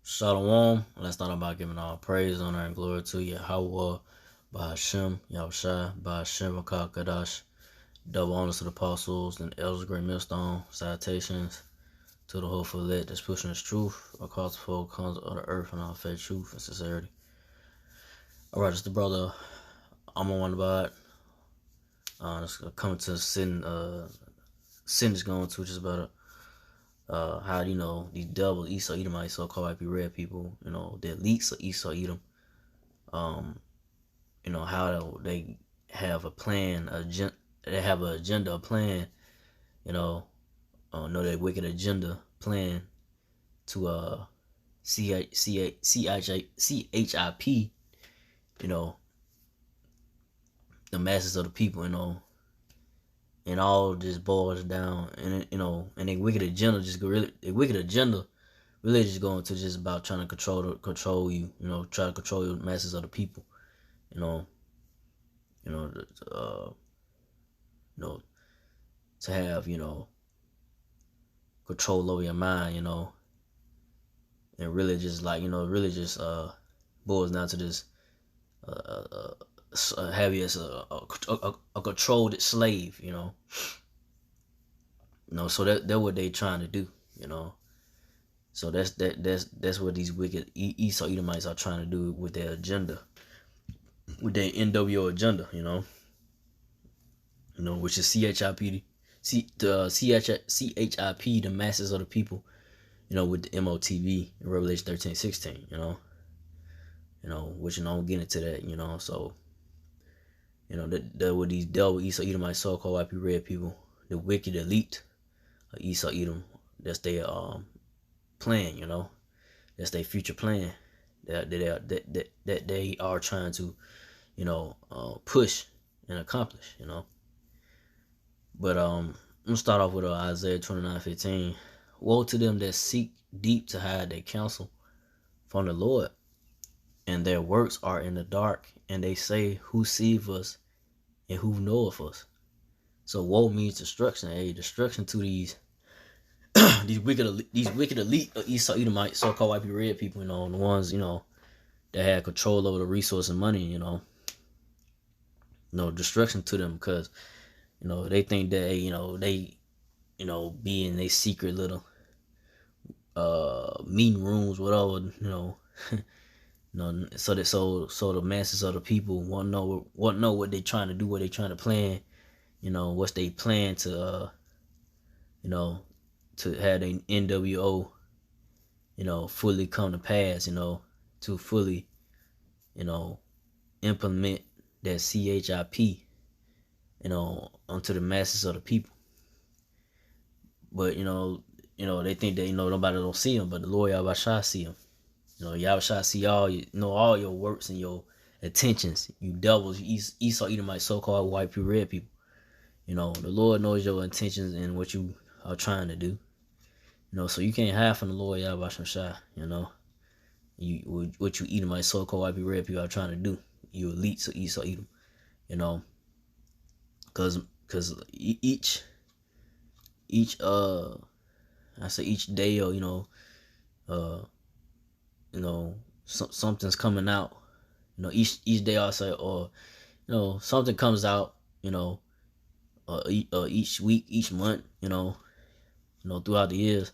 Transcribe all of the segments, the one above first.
Shalom. Let's start about giving all praise, honor, and glory to Yahweh, Bahashem, Yahushai, Bahashem, Akal Kadash. Double honors to the apostles and elders, great millstone. Salutations to the hopeful elect that's pushing this truth across the four corners of the earth and our faith, truth, and sincerity. Alright, it's the brother I'm on about. It's coming to sin is going to just about how these double Esau Edomites, so-called IP red people, the elites of Esau Edom, how they have a plan, they have an agenda, a plan, know their wicked agenda plan to CHIP, the masses of the people, and all this boils down, and and their wicked agenda really just going to just about trying to control you, try to control the masses of the people, to have control over your mind, and really just really just boils down to this have you as a controlled slave, so that's what they trying to do, so that's what these wicked Esau Edomites are trying to do with their agenda, with their NWO agenda, which is CHIP, the masses of the people, with the MOTV in Revelation 13:16, which I'm getting into that, so that with these devil Esau Edomite so-called IP red people, the wicked elite of Esau Edom, that's their plan, that's their future plan that they are trying to push and accomplish, but I'm gonna start off with Isaiah 29:15. Woe to them that seek deep to hide their counsel from the Lord, and their works are in the dark, and they say, who seeth us and who knoweth us? So woe means destruction, destruction to these these wicked elite of Esau Edomite so-called IP red people, the ones that had control over the resource and money, destruction to them, because they think that they be in their secret little meeting rooms, whatever, so the masses of the people won't know what they trying to do, what they trying to plan, what's they plan to to have an NWO fully come to pass, to fully implement that CHIP onto the masses of the people. But they think that nobody don't see them, but the Lord Yahweh see them. Yahweh see all your works and your intentions. You devils, you Esau Edomite so-called white people, red people. The Lord knows your intentions and what you are trying to do. So you can't hide from the Lord Yahweh Shai. What you Edomite so-called white people, red people are trying to do. You elites of Esau Edom. Because each day, or something's coming out, each day I say, or something comes out, each week, each month, throughout the years,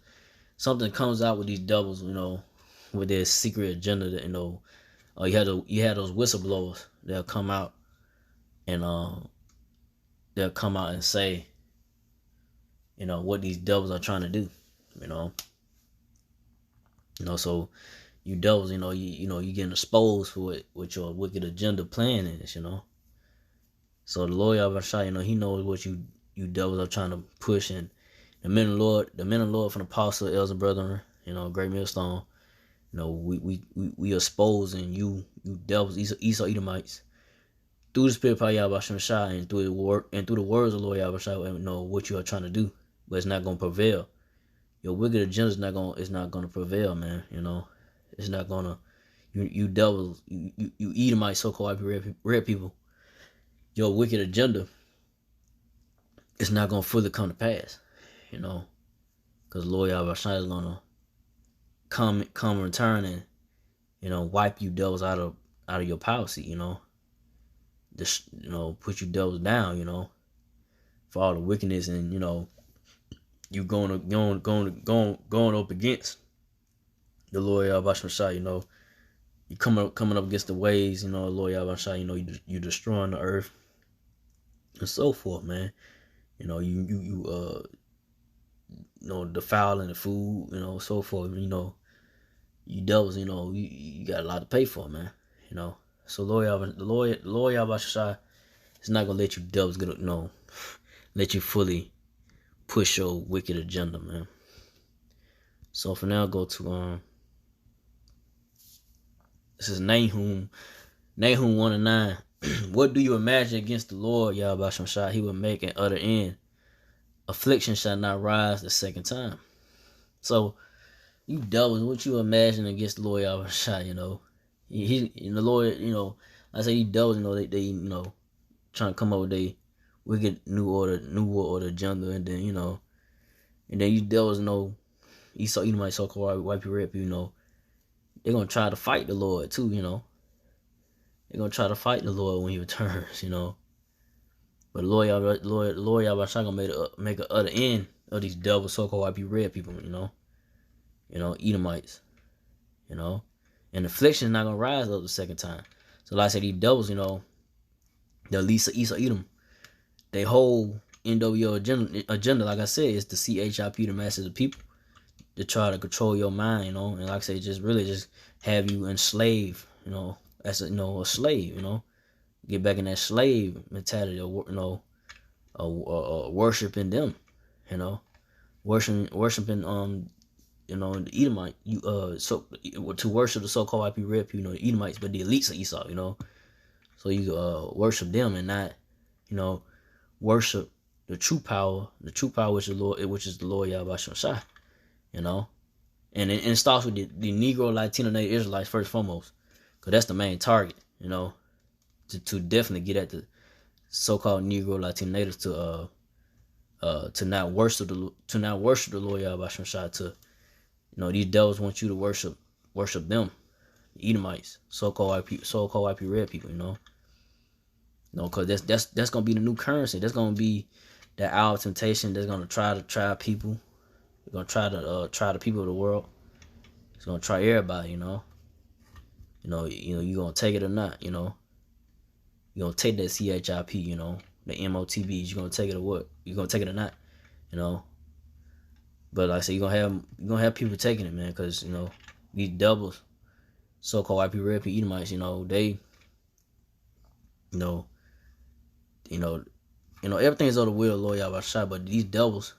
something comes out with these devils, with their secret agenda that you had those whistleblowers that'll come out and say what these devils are trying to do, so you devils, you getting exposed for what your wicked agenda plan is, so the Lord Yahweh, he knows what you devils are trying to push, and the men of the Lord from the apostle, elders and brethren, great millstone, we exposing you devils, Esau Edomites, through the spirit of Yahweh Shai, and through the words of the Lord Yahweh Shai, what you are trying to do, but it's not gonna prevail. Your wicked agenda is not gonna prevail, man. It's not gonna. You devils, you Edomite so-called red people. Your wicked agenda is not gonna fully come to pass, because Lord Yahweh Shai is gonna come return and, you know, wipe you devils out of your policy, you know. Just, you know, put you devils down, you know, for all the wickedness, and, you know, you going up against the Lord Yahweh, you know. You coming up against the ways, you know, Lord Yahweh, you know, you destroying the earth and so forth, man. You know, you know, defiling the food, you know, so forth. You know, you devils, you know, you got a lot to pay for, man. You know, so the Lord Yahweh is not gonna let you devils get, you know, let you fully push your wicked agenda, man. So for now, go to this is Nahum 1:9. What do you imagine against the Lord Yahweh Shah? He will make an utter end. Affliction shall not rise the second time. So, you devils, what you imagine against the Lord Yahweh Shah, you know? He the Lord, you know, I say you devils, you know, they you know, trying to come up with a wicked new world order agenda, and then, you know, and then you devils know, Esau, you might so-called wipe your rep, you know, they're gonna try to fight the Lord too, you know. They're gonna try to fight the Lord when he returns, you know. But Lord Yahweh gonna make an utter end of these devils, so-called white people, red people, you know. You know, Edomites, you know. And affliction is not gonna rise up the second time. So like I said, these devils, you know, the Lisa Esau Edom, they whole NWO agenda, like I said, is to CHIP, the masses of people, to try to control your mind, you know. And like I said, just really just have you enslaved, you know, as a, you know, a slave, you know. Get back in that slave mentality, of, you know, worshiping them, you know, worshiping you know, the Edomite, so to worship the so-called IP red people, you know, the Edomites, but the elites of Esau, you know, so you worship them and not, you know, worship the true power which is the Lord Yahweh Shah, you know, and it starts with the Negro, Latino, Native Israelites first and foremost, because that's the main target, you know, to definitely get at the so-called Negro, Latino natives to not worship the Lord Yahweh Shah, to, you know, these devils want you to worship them, Edomites, so-called IP red people, you know. You know, cause that's gonna be the new currency. That's gonna be that hour of temptation. That's gonna try people. They're gonna try the people of the world. It's gonna try everybody, you know. You know, you gonna take it or not, you know. You gonna take that CHIP, you know, the MOTBs. You gonna take it or what? You gonna take it or not, you know. But like I said, you gonna have people taking it, man, because, you know, these devils, so-called IP red people, Edomites, you know, they, you know, everything's on the will of Lord Yahweh Shah, but these devils,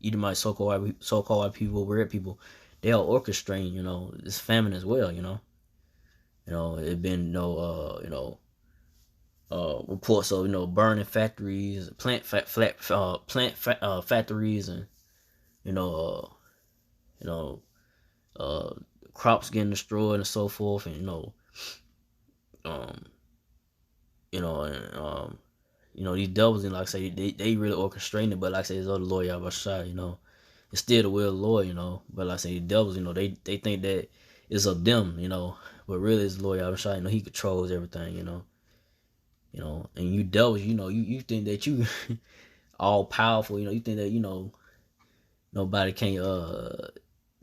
Edomites, so-called white people, red people, they are orchestrating, you know, this famine as well, you know. You know, it been reports of, you know, burning factories, plant factories, and, you know, crops getting destroyed and so forth, and, you know, these devils, and like I say, they really orchestrating it, but like I say, it's all the Lord Yahweh Shah, you know. It's still the will of the Lord, you know. But like I say, the devils, you know, they think that it's of them, you know. But really, it's the Lord Yahweh Shah, you know. He controls everything, you know. You know, and you devils, you know, you think that you all powerful, you know. You think that, you know, nobody can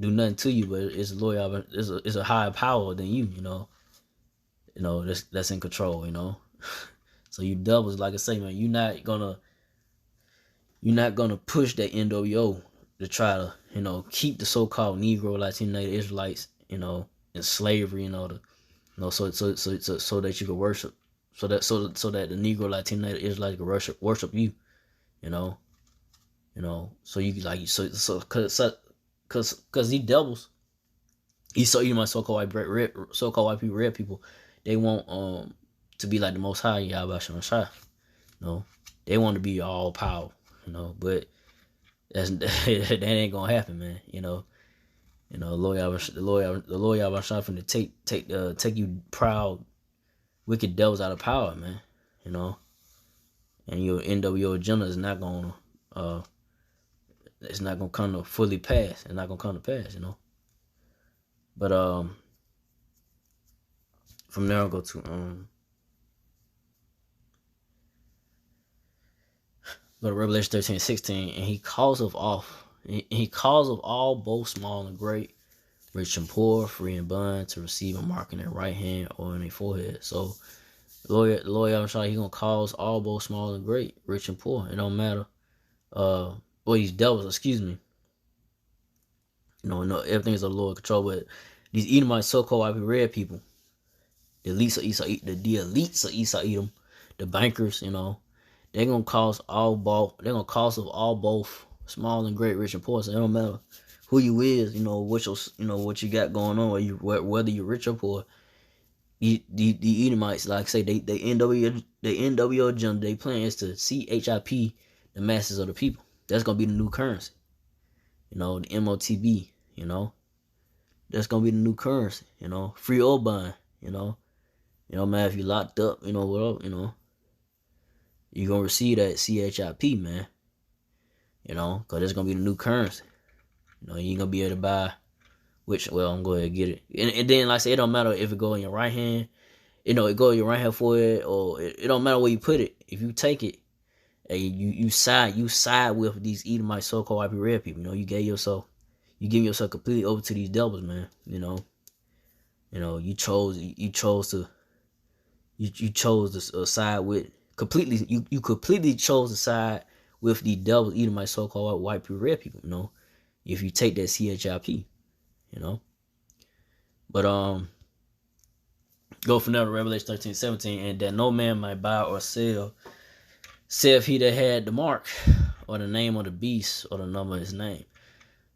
do nothing to you, but it's the Lord Yahweh. It's a higher power than you, you know. You know, that's in control, you know. So you devils, like I say, man, you're not gonna push that NWO to try to, you know, keep the so-called Negro, Latino, Native Israelites, you know, in slavery, you know, so that you can worship, so that the Negro, Latino, Native Israelites can worship you, you know, so you like cause these devils, you my so-called white people, red people, they want to be like the Most High Yahweh Shah, you know, they want to be all power, you know, but that ain't gonna happen, man. You know, the Lord Yahweh Shah finna take you proud, wicked devils out of power, man. You know, and your NWO agenda is not gonna it's not gonna come to fully pass. It's not gonna come to pass, you know. But from there I'll go to Revelation 13:16, and he calls of all, both small and great, rich and poor, free and bond, to receive a mark in their right hand or in their forehead. So the Lord I'm sure he gonna cause all, both small and great, rich and poor. It don't matter. These devils, excuse me. No, everything's under the Lord control, but these Edomites, so-called red people, the elites of Esau Edom, the bankers, they're gonna cause of all, both small and great, rich and poor. So it don't matter who you is, what you got going on, whether you're rich or poor. The Edomites, like I say, they NWO agenda. They plan is to CHIP the masses of the people. That's gonna be the new currency. The MOTB. That's gonna be the new currency. Free or bond. Man, if you locked up, what up, you're gonna receive that CHIP, man. Cause it's gonna be the new currency. You ain't gonna be able to buy. I'm going to get it. And then, like I say, it don't matter if it go in your right hand. It go in your right hand forehead, or it don't matter where you put it. If you take it, and you side with these Edomite so-called IP red people. You giving yourself completely over to these devils, man. You chose to side with completely. You completely chose to side with the devils, Edomite so-called white people, red people. If you take that CHIP. But go from there to Revelation 13:17, and that no man might buy or sell, save he that had the mark, or the name of the beast, or the number of his name.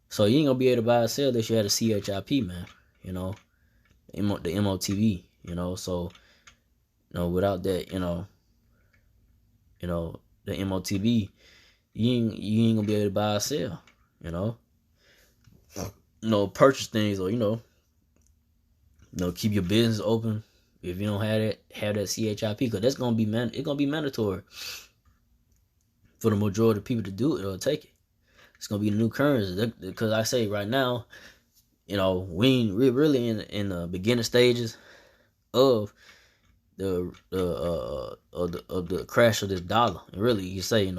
So you ain't gonna be able to buy or sell this. You had a CHIP, man. The MOTV. So without that, the MOTV, you ain't gonna be able to buy or sell. Purchase things, or keep your business open if you don't have that CHIP, because that's gonna be it's gonna be mandatory for the majority of people to do it or take it. It's gonna be the new currency, because I say right now, we're really in the beginning stages of the crash of this dollar. And really, you say it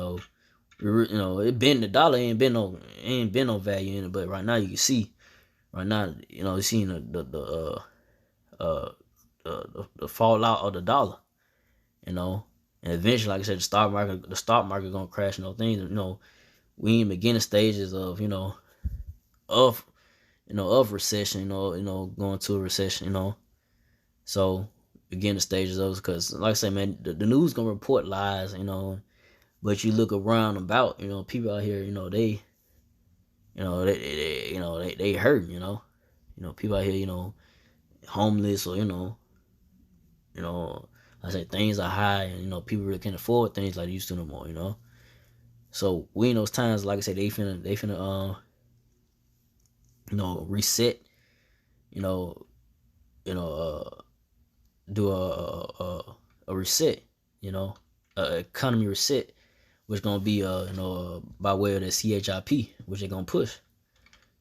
been, the dollar ain't been no value in it, but right now you can see. Right now, you're seeing the fallout of the dollar, and eventually, like I said, the stock market gonna crash. Things, we in beginning stages of recession. Going to a recession. So beginning stages of, because like I say, man, the news gonna report lies. But you look around about, people out here, they hurt, people out here, homeless, or, I say things are high, and, people really can't afford things like they used to no more, So we in those times, like I said, they finna, reset, do a reset, economy reset, which gonna be, by way of the CHIP, which they're gonna push,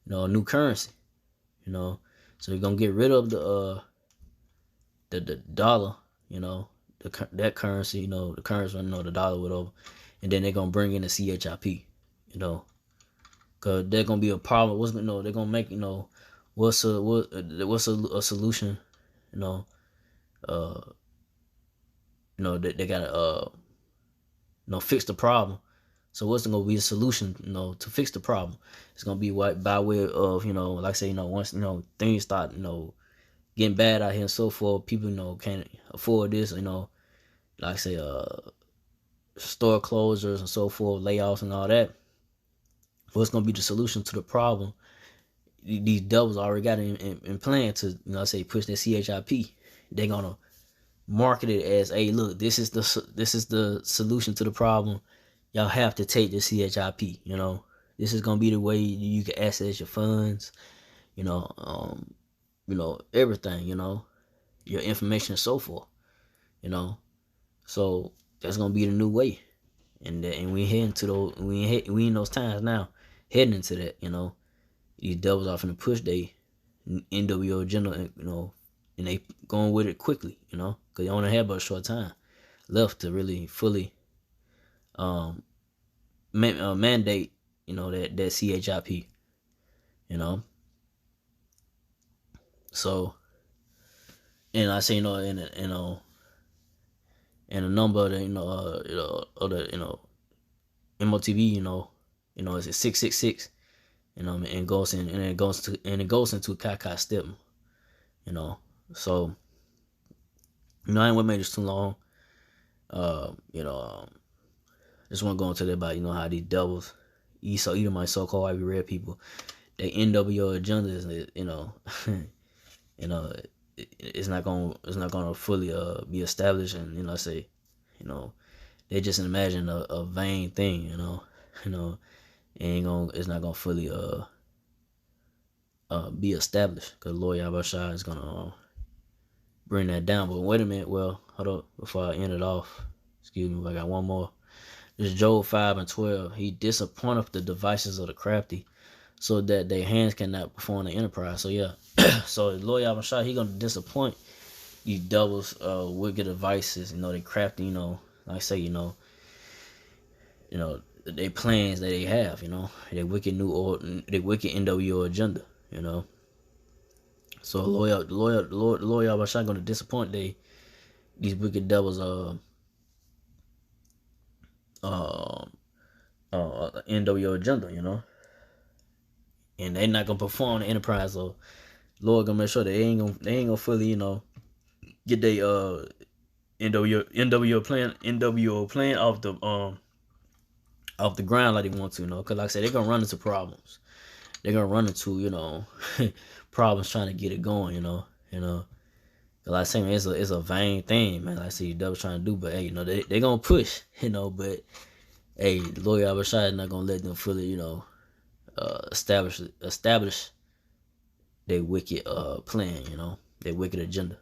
a new currency, so they're gonna get rid of the dollar, that currency, the currency, the dollar, whatever, and then they're gonna bring in the CHIP, cause they're gonna be a problem. They're gonna make, what's a solution, they gotta fix the problem. So what's gonna be a solution, to fix the problem? It's gonna be by way of, like I say, once things start, getting bad out here and so forth, people can't afford this, like I say, store closures and so forth, layoffs and all that. What's gonna be the solution to the problem? These devils already got in plan to, push their CHIP. They're gonna market it as, hey, look, this is the solution to the problem. Y'all have to take the CHIP. This is gonna be the way you can access your funds. Everything. Your information and so forth. So that's gonna be the new way, and we heading to those. We in those times now, heading into that. These devils are finna push they NWO agenda, and they going with it quickly, because they only have but a short time left to really fully mandate, that CHIP, So, and I say, and a number of the, MOTV, it's a 666, and it goes into Kai Step, So, I ain't want to make this too long. Just want to go into that about, how these devils, either my so-called white red people, they NWO agenda is, it's not gonna fully be established, and I say, they just imagine a vain thing, it's not gonna fully be established, because Lord Yahweh is gonna bring that down. But wait a minute, well, hold up, before I end it off, excuse me, I got one more. This Job 5:12. He disappointeth the devices of the crafty, so that their hands cannot perform the enterprise. So yeah, so Lord Yahweh, he gonna disappoint these devils, wicked devices. They crafty. Like I say, they plans that they have. They wicked NWO agenda. So Lord Yahweh gonna disappoint these wicked devils. NWO agenda, and they not gonna perform the enterprise. So Lord gonna make sure they ain't gonna fully, get they NWO plan off the ground like they want to, because like I said, they're gonna run into problems. They're gonna run into, problems trying to get it going, Like I say, man, it's a vain thing, man. Like I see the devil trying to do, but hey, they gonna push, but hey, the Lord Yahweh is not gonna let them fully, establish their wicked plan, their wicked agenda.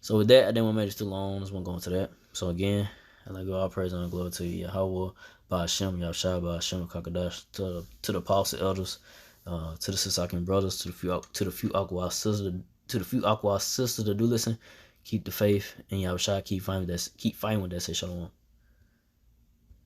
So with that, I didn't want to make this too long. I just want to go into that. So again, I'd like to all praise and glory to Yahweh, Ba'ashem, Yahshua, Ba'ashem, Kakadash, to the apostle elders, to the Sisakin brothers, to the few Aqua sisters, that do listen. Keep the faith, and Yahshua keep fighting with that. Say shalom.